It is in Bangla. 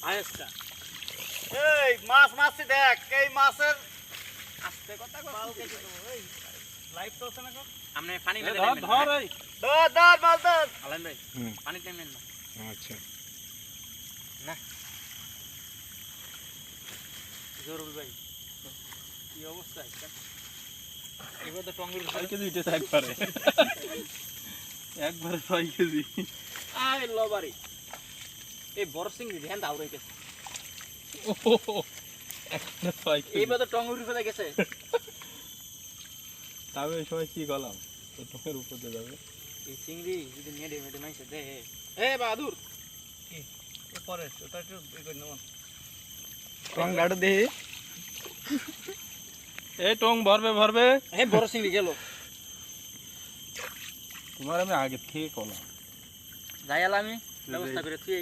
আয়েসটা এই মাছ মাছছি দেখ এই মাছের আস্তে কথা কও পাও কেটে দেবো এই লাইভ তো আছে না কো আমনে পানি মেলে ধর দেবেন ধর এই ধর মাছ ধর আলাইন ভাই পানি দেবেন না আচ্ছা না জরুল ভাই কি অবস্থা এটা এবার তো টঙ্গের 6 কেজি উঠে একবারে একবারে 6 কেজি আই লবারি এই বড় সিং ধ্যান দাও রইতেছে একবারে 6 কেজি এইবার তো টঙ্গের উপরে গেছে তবে এই সময় কি গলাম তো টকের উপর দিয়ে যাবে এই চিংড়ি যদি মেডে মেডে মাইছে দে এ বাহাদুর কি এ পরে ওটা একটু ই করে নেব টং গাড় দে এই টং ভরবে হে বড় চিংড়ি গেল তোমার আমি আগে থেকে কলাম যাই আলা আমি ব্যবস্থা করে থুই